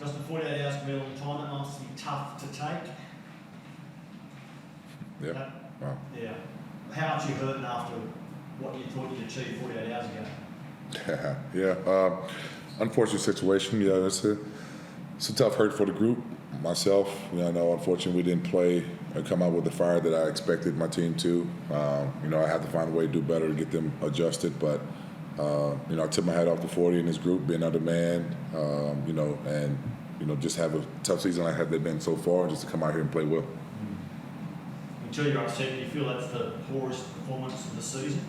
Justin, 48 hours can be a long time. That must be tough to take. Yep. Wow. Yeah. How much you hurting after what you thought you'd achieve 48 hours ago? Yeah. Unfortunate situation. Yeah, it's a tough hurt for the group. Myself, I know unfortunately we didn't play or come out with the fire that I expected my team to. I have to find a way to do better to get them adjusted. But I took my hat off to 40 in this group, being undermanned. And just have a tough season like they've been so far, just to come out here and play well. Until you're upset, do you feel that's the poorest performance of the season?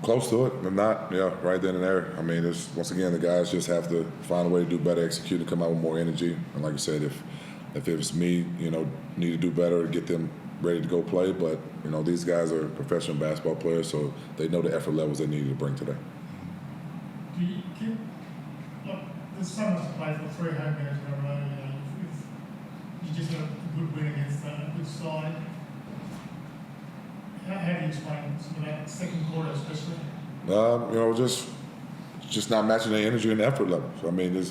Close to it, but not, right then and there. I mean, once again, the guys just have to find a way to do better, execute, and come out with more energy. And like I said, if it was me, need to do better to get them ready to go play. But, these guys are professional basketball players, so they know the effort levels they need to bring today. Do you keep, there's so much to play for 3 home games in a row. You just had a good win against a good side. How do you explain some of that second quarter, especially? Just not matching their energy and effort levels. I mean,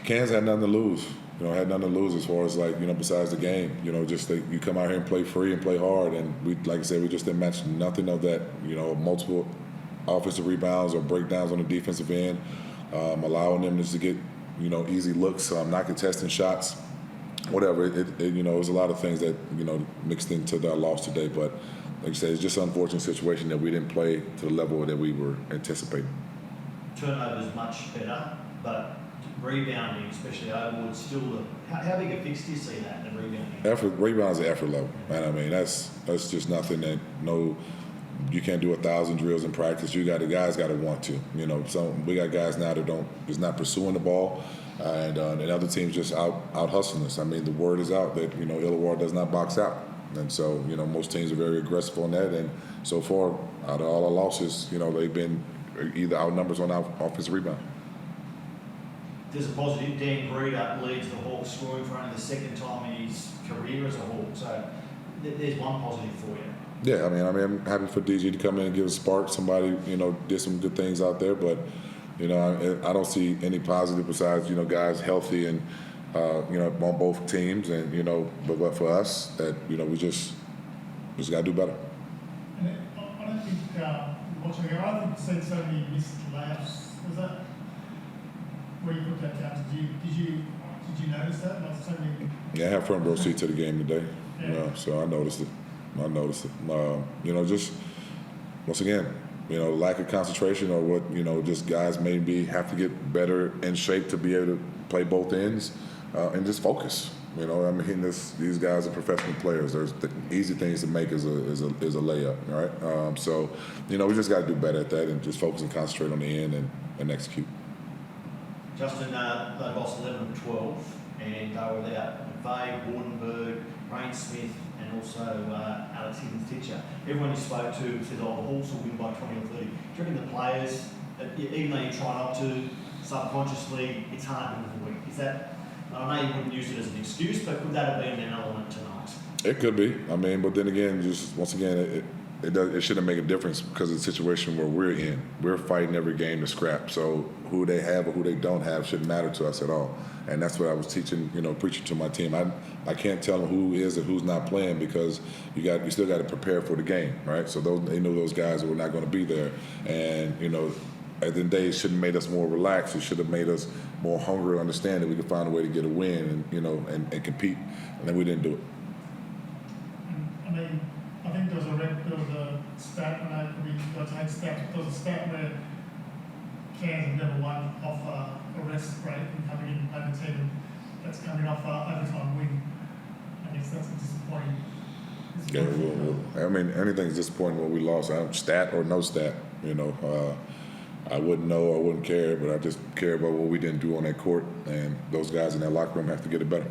Cairns had nothing to lose. Had nothing to lose as far as besides the game. You come out here and play free and play hard, and we, like I said, we just didn't match nothing of that. Multiple offensive rebounds or breakdowns on the defensive end, allowing them just to get easy looks, not contesting shots. Whatever, it was a lot of things that mixed into our loss today. But like I said, it's just an unfortunate situation that we didn't play to the level that we were anticipating. Turnovers much better, but rebounding, especially overboard, still. How big a fix do you see that, the rebounding? Rebounds are effort level, and I mean that's just nothing that you can't do 1,000 drills in practice. The guys got to want to. So we got guys now that is not pursuing the ball. And other teams just out hustling us. I mean, the word is out that Illawarra does not box out, and so most teams are very aggressive on that. And so far, out of all our losses, they've been either outnumbers on our offensive rebound. There's a positive. Dan Breeder leads the Hawks scoring for only the second time in his career as a Hawk. So there's one positive for you. Yeah, I mean, I'm happy for DG to come in and give a spark. Somebody did some good things out there, but. I don't see any positive besides, guys healthy and, on both teams. And, but for us, that, we just got to do better. And I don't think, watching the game, I haven't seen so many missed layups. Was that where you put that down? Did you notice that? Like so many... Yeah, I have front row seat to the game today. Yeah. So I noticed it. Just, once again, lack of concentration or what, just guys maybe have to get better in shape to be able to play both ends and just focus. These guys are professional players. There's the easy things to make is a layup, right? So, we just got to do better at that and just focus and concentrate on the end and execute. Justin, they lost 11 of 12, and they were without McVeigh, Wardenberg, Rain Smith, and also Alex Higgins-Titcher. Everyone you spoke to said, the Hawks will win by 20 or 30. Do you reckon the players, even though you try not to, subconsciously, it's hard to win the week? Is that, I know you wouldn't use it as an excuse, but could that have been an element tonight? It could be. I mean, but then again, just once again, it shouldn't make a difference because of the situation where we're in. We're fighting every game to scrap. So who they have or who they don't have shouldn't matter to us at all. And that's what I was teaching, preaching to my team. I can't tell them who is and who's not playing because you still got to prepare for the game, right? So they know those guys were not going to be there. And, at the end of the day, it shouldn't have made us more relaxed. It should have made us more hungry, understand that we could find a way to get a win and, and compete. And then we didn't do it. I mean, I think there was a stat, and I probably got to take stats, but there was a stat where Cairns have never won off a rest rate and coming in over 10. That's coming off overtime win. I guess that's a disappointing. Yeah, I mean, anything's disappointing when we lost. Stat or no stat, I wouldn't know, I wouldn't care, but I just care about what we didn't do on that court, and those guys in that locker room have to get it better.